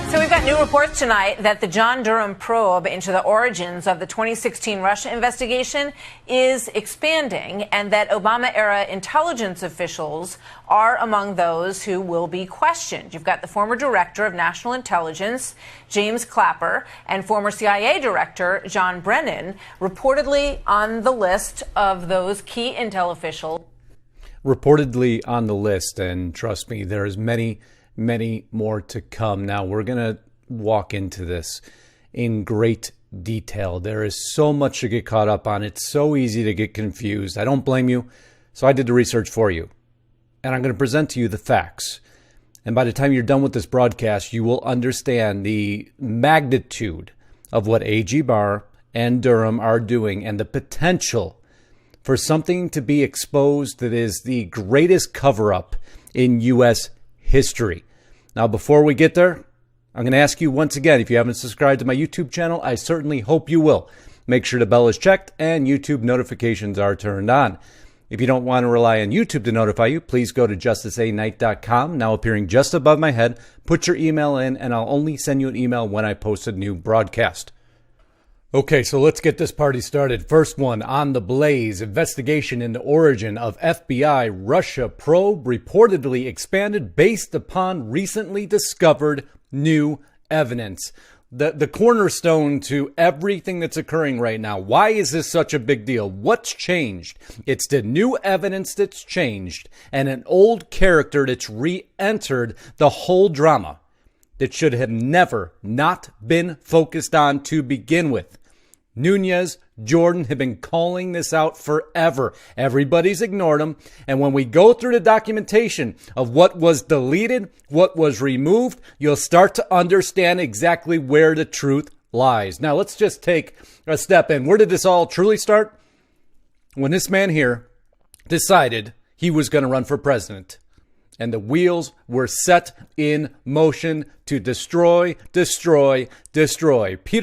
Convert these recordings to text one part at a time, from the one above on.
So we've got new reports tonight that the John Durham probe into the origins of the 2016 Russia investigation is expanding, and that Obama-era intelligence officials are among those who will be questioned. You've got the former director of national intelligence, James Clapper, and former CIA director, John Brennan, reportedly on the list of those key intel officials. Reportedly on the list, and trust me, there's many more to come. Now, we're going to walk into this in great detail. There is so much to get caught up on. It's so easy to get confused. I don't blame you, so I did the research for you. And I'm going to present to you the facts. And by the time you're done with this broadcast, you will understand the magnitude of what AG Barr and Durham are doing and the potential for something to be exposed that is the greatest cover-up in U.S. history. Now, before we get there, I'm going to ask you once again, if you haven't subscribed to my YouTube channel, I certainly hope you will. Make sure the bell is checked and YouTube notifications are turned on. If you don't want to rely on YouTube to notify you, please go to justiceknight.com, now appearing just above my head. Put your email in, and I'll only send you an email when I post a new broadcast. Okay, so let's get this party started. First one on the blaze. Investigation into origin of FBI Russia probe reportedly expanded based upon recently discovered new evidence. The cornerstone to everything that's occurring right now. Why is this such a big deal? What's changed? It's the new evidence that's changed and an old character that's re-entered the whole drama that should have never not been focused on to begin with. Nunez, Jordan have been calling this out forever. Everybody's ignored them. And when we go through the documentation of what was deleted, what was removed, you'll start to understand exactly where the truth lies. Now, let's just take a step in. Where did this all truly start? When this man here decided he was going to run for president. And the wheels were set in motion to destroy. Peter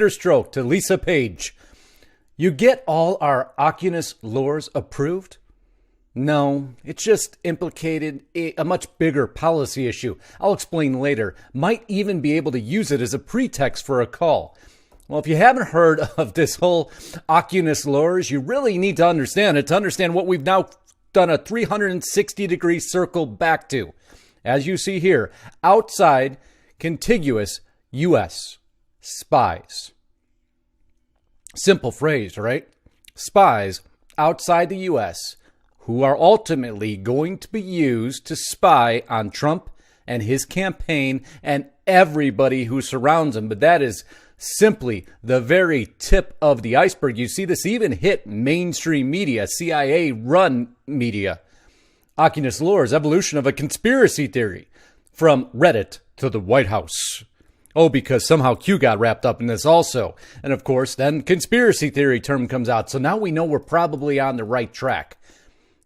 Strzok to Lisa Page. You get all our Oculus lures approved? No, it's just implicated a much bigger policy issue. I'll explain later. Might even be able to use it as a pretext for a call. Well, if you haven't heard of this whole Oculus lures, you really need to understand it to understand what we've now done a 360-degree circle back to. As you see here, outside contiguous U.S. spies. Simple phrase, right? Spies outside the U.S. who are ultimately going to be used to spy on Trump and his campaign and everybody who surrounds him. But that is simply the very tip of the iceberg. You see this even hit mainstream media, CIA-run media. Oculus lures, evolution of a conspiracy theory from Reddit to the White House. Oh, because somehow Q got wrapped up in this also. And of course, then conspiracy theory term comes out. So now we know we're probably on the right track.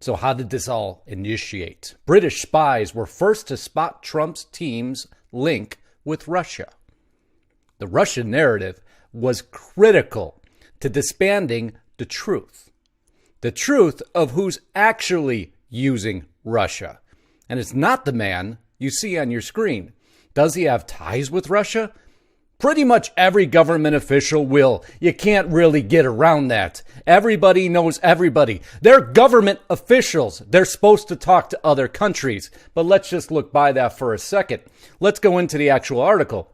So how did this all initiate? British spies were first to spot Trump's team's link with Russia. The Russian narrative was critical to disbanding the truth. The truth of who's actually using Russia. And it's not the man you see on your screen. Does he have ties with Russia? Pretty much every government official will. You can't really get around that. Everybody knows everybody. They're government officials. They're supposed to talk to other countries. But let's just look by that for a second. Let's go into the actual article.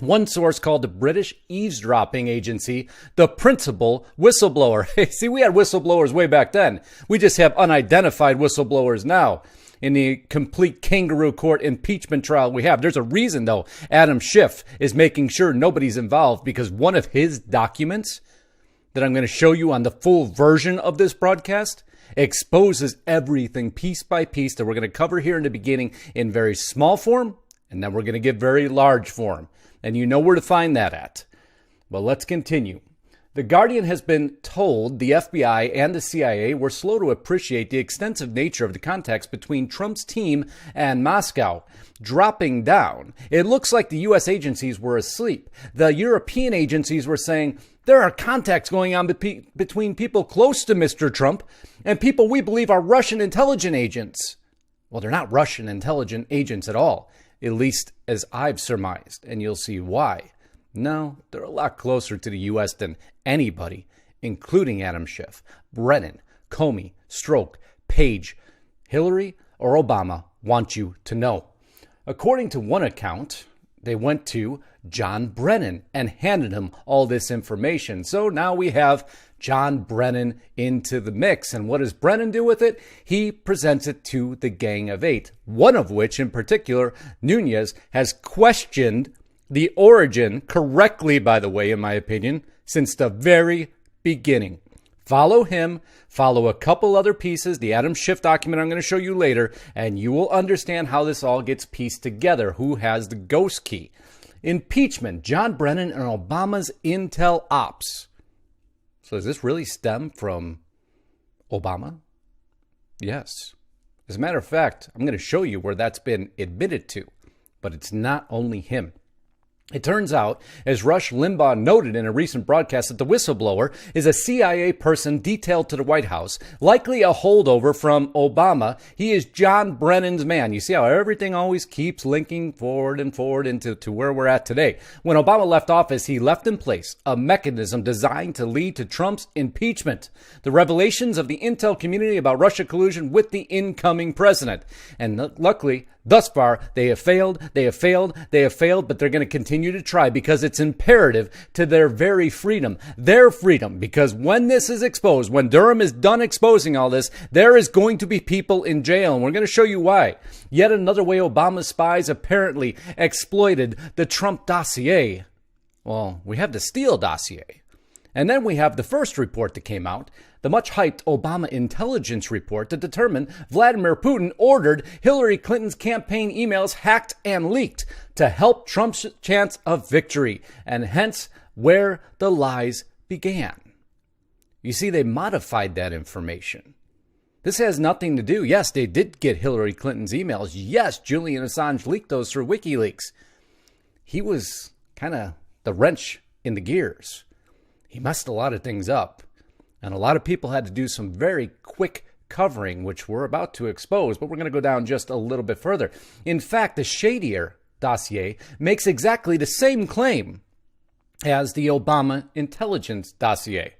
One source called the British eavesdropping agency the principal whistleblower. See, we had whistleblowers way back then. We just have unidentified whistleblowers now. In the complete kangaroo court impeachment trial we have. There's a reason, though, Adam Schiff is making sure nobody's involved, because one of his documents that I'm going to show you on the full version of this broadcast exposes everything piece by piece that we're going to cover here in the beginning in very small form, and then we're going to give very large form. And you know where to find that at. Well, let's continue. The Guardian has been told the FBI and the CIA were slow to appreciate the extensive nature of the contacts between Trump's team and Moscow. Dropping down, it looks like the U.S. agencies were asleep. The European agencies were saying there are contacts going on between people close to Mr. Trump and people we believe are Russian intelligence agents. Well, they're not Russian intelligence agents at all. at least as I've surmised, and you'll see why. No, they're a lot closer to the U.S. than anybody, including Adam Schiff, Brennan, Comey, Strzok, Page, Hillary, or Obama want you to know. According to one account, they went to John Brennan and handed him all this information. So now we have John Brennan into the mix. And what does Brennan do with it? He presents it to the Gang of Eight, one of which in particular, Nunes, has questioned the origin, correctly, by the way, in my opinion, since the very beginning. Follow him, follow a couple other pieces, the Adam Schiff document I'm going to show you later, and you will understand how this all gets pieced together, who has the ghost key. Impeachment, John Brennan and Obama's intel ops. So does this really stem from Obama? Yes. As a matter of fact, I'm going to show you where that's been admitted to, but it's not only him. It turns out, as Rush Limbaugh noted in a recent broadcast, that the whistleblower is a CIA person detailed to the White House, likely a holdover from Obama. He is John Brennan's man. You see how everything always keeps linking forward and forward into where we're at today. When Obama left office, he left in place a mechanism designed to lead to Trump's impeachment. The revelations of the intel community about Russia collusion with the incoming president. And luckily, thus far, they have failed, but they're going to continue to try because it's imperative to their very freedom, because when this is exposed, when Durham is done exposing all this, there is going to be people in jail, and we're going to show you why. Yet another way Obama's spies apparently exploited the Trump dossier. Well, we have the Steele dossier. And then we have the first report that came out, the much-hyped Obama intelligence report that determined Vladimir Putin ordered Hillary Clinton's campaign emails hacked and leaked to help Trump's chance of victory, and hence where the lies began. You see, they modified that information. This has nothing to do. Yes, they did get Hillary Clinton's emails. Yes, Julian Assange leaked those through WikiLeaks. He was kind of the wrench in the gears. He messed a lot of things up, and a lot of people had to do some very quick covering, which we're about to expose, but we're going to go down just a little bit further. In fact, the shadier dossier makes exactly the same claim as the Obama intelligence dossier.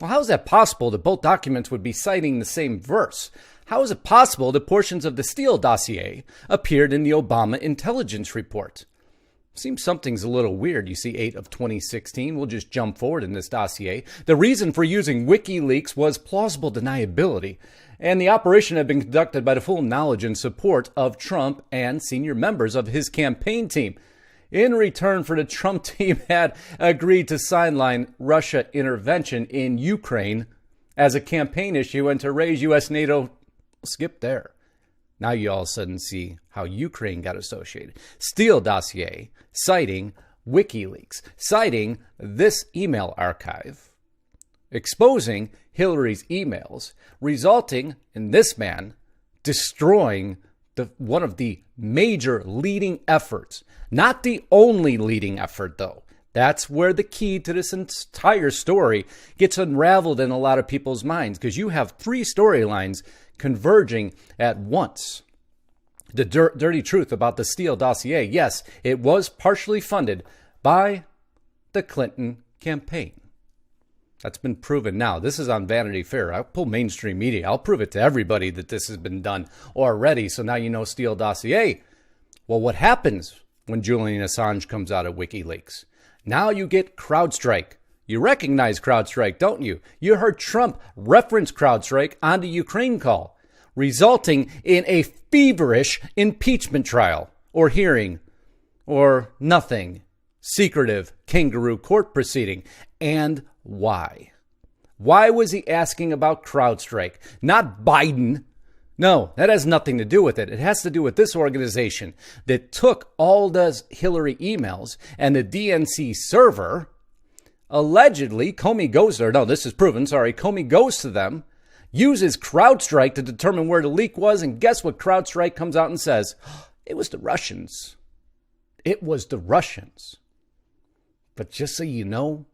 Well, how is that possible that both documents would be citing the same verse? How is it possible that portions of the Steele dossier appeared in the Obama intelligence report? Seems something's a little weird. You see 8 of 2016. We'll just jump forward in this dossier. The reason for using WikiLeaks was plausible deniability, and the operation had been conducted by the full knowledge and support of Trump and senior members of his campaign team. In return for the Trump team had agreed to sideline Russia intervention in Ukraine as a campaign issue and to raise U.S. NATO. Skip there. Now you all of a sudden see how Ukraine got associated. Steele dossier citing WikiLeaks, citing this email archive, exposing Hillary's emails, resulting in this man destroying one of the major leading efforts. Not the only leading effort, though. That's where the key to this entire story gets unraveled in a lot of people's minds, because you have 3 storylines converging at once. The dirty truth about the Steele dossier. Yes, it was partially funded by the Clinton campaign. That's been proven now. This is on Vanity Fair. I'll pull mainstream media. I'll prove it to everybody that this has been done already. So now you know Steele dossier. Well, what happens when Julian Assange comes out of WikiLeaks? Now you get CrowdStrike. You recognize CrowdStrike, don't you? You heard Trump reference CrowdStrike on the Ukraine call, resulting in a feverish impeachment trial or hearing or nothing, secretive kangaroo court proceeding. And why? Why was he asking about CrowdStrike? Not Biden. No, that has nothing to do with it. It has to do with this organization that took all those Hillary emails and the DNC server. Allegedly, Comey goes there. No, this is proven. Sorry. Comey goes to them, uses CrowdStrike to determine where the leak was. And guess what? CrowdStrike comes out and says, it was the Russians. It was the Russians. But just so you know,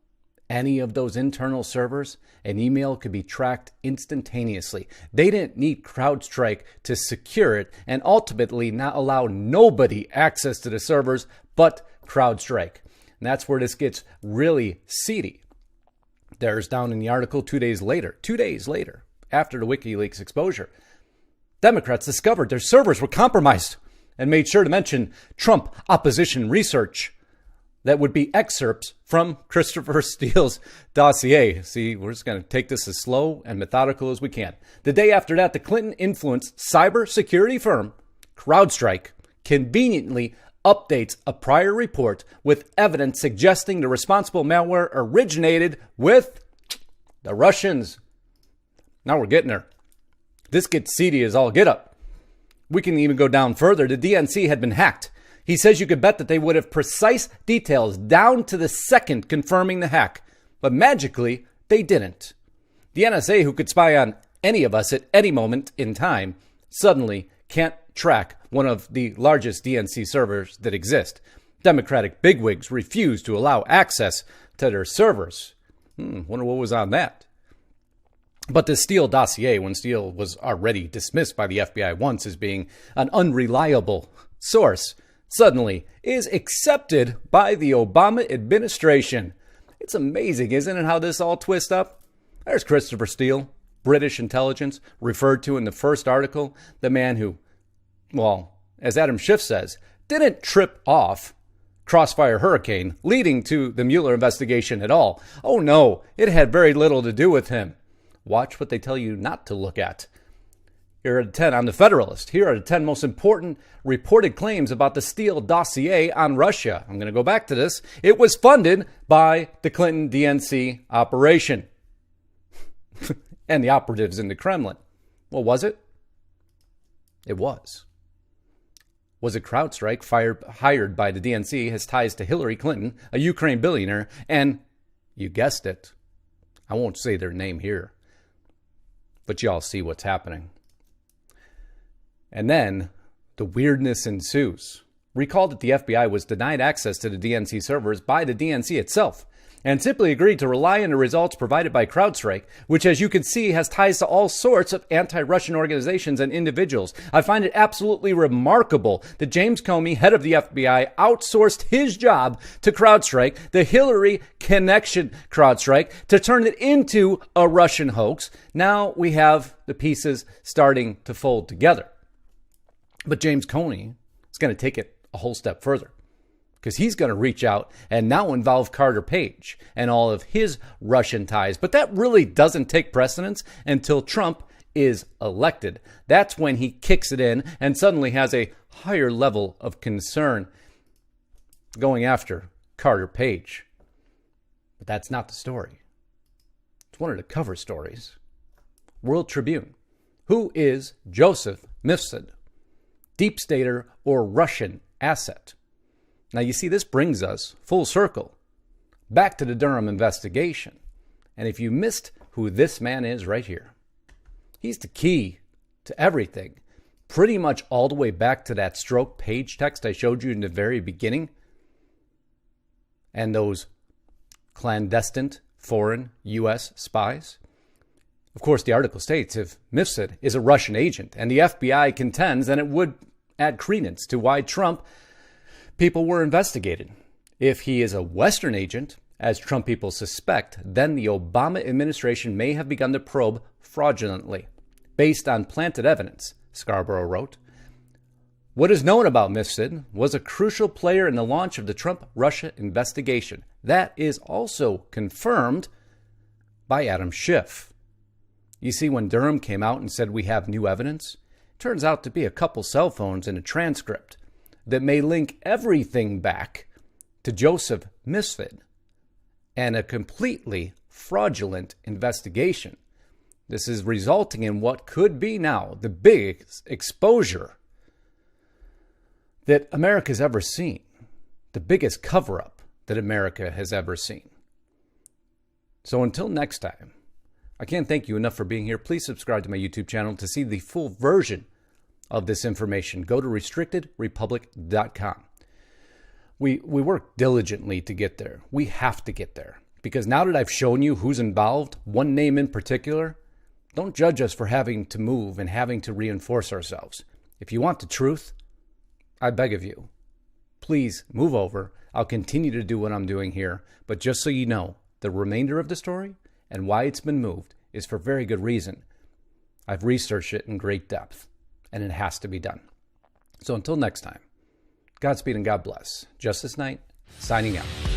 any of those internal servers, an email could be tracked instantaneously. They didn't need CrowdStrike to secure it and ultimately not allow nobody access to the servers but CrowdStrike. And that's where this gets really seedy. There's down in the article 2 days later, after the WikiLeaks exposure, Democrats discovered their servers were compromised and made sure to mention Trump opposition research that would be excerpts from Christopher Steele's dossier. See, we're just going to take this as slow and methodical as we can. The day after that, the Clinton-influenced cybersecurity firm, CrowdStrike, conveniently updates a prior report with evidence suggesting the responsible malware originated with the Russians. Now we're getting there. This gets seedy as all get up. We can even go down further. The DNC had been hacked. He says you could bet that they would have precise details down to the second confirming the hack. But magically, they didn't. The NSA, who could spy on any of us at any moment in time, suddenly can't track one of the largest DNC servers that exist. Democratic bigwigs refuse to allow access to their servers. Wonder what was on that. But the Steele dossier, when Steele was already dismissed by the FBI once as being an unreliable source, suddenly is accepted by the Obama administration. It's amazing, isn't it, how this all twists up? There's Christopher Steele, British intelligence, referred to in the first article, the man who, well, as Adam Schiff says, didn't trip off Crossfire Hurricane, leading to the Mueller investigation at all. Oh no, it had very little to do with him. Watch what they tell you not to look at. Here are the 10 on the Federalist. Here are the 10 most important reported claims about the Steele dossier on Russia. I'm going to go back to this. It was funded by the Clinton DNC operation and the operatives in the Kremlin. Well, was it? It was. Was it CrowdStrike hired by the DNC, has ties to Hillary Clinton, a Ukraine billionaire, and you guessed it, I won't say their name here, but y'all see what's happening. And then the weirdness ensues. Recall that the FBI was denied access to the DNC servers by the DNC itself and simply agreed to rely on the results provided by CrowdStrike, which, as you can see, has ties to all sorts of anti-Russian organizations and individuals. I find it absolutely remarkable that James Comey, head of the FBI, outsourced his job to CrowdStrike, the Hillary connection CrowdStrike, to turn it into a Russian hoax. Now we have the pieces starting to fold together. But James Comey is going to take it a whole step further, because he's going to reach out and now involve Carter Page and all of his Russian ties. But that really doesn't take precedence until Trump is elected. That's when he kicks it in and suddenly has a higher level of concern going after Carter Page. But that's not the story. It's one of the cover stories. World Tribune. Who is Joseph Mifsud? Deep stater or Russian asset? Now, you see, this brings us full circle back to the Durham investigation. And if you missed who this man is right here, he's the key to everything, pretty much all the way back to that stroke page text I showed you in the very beginning and those clandestine foreign U.S. spies. Of course, the article states if Mifsud is a Russian agent and the FBI contends, then it would add credence to why Trump people were investigated. If he is a Western agent, as Trump people suspect, then the Obama administration may have begun to probe fraudulently, based on planted evidence, Scarborough wrote. What is known about Mifsud was a crucial player in the launch of the Trump-Russia investigation. That is also confirmed by Adam Schiff. You see, when Durham came out and said we have new evidence, it turns out to be a couple cell phones and a transcript that may link everything back to Joseph Mifsud and a completely fraudulent investigation. This is resulting in what could be now the biggest exposure that America's ever seen, the biggest cover-up that America has ever seen. So until next time, I can't thank you enough for being here. Please subscribe to my YouTube channel to see the full version of this information. Go to restrictedrepublic.com. We work diligently to get there. We have to get there. Because now that I've shown you who's involved, one name in particular, don't judge us for having to move and having to reinforce ourselves. If you want the truth, I beg of you, please move over. I'll continue to do what I'm doing here. But just so you know, the remainder of the story and why it's been moved is for very good reason. I've researched it in great depth, and it has to be done. So until next time, Godspeed and God bless. Justice Knight, signing out.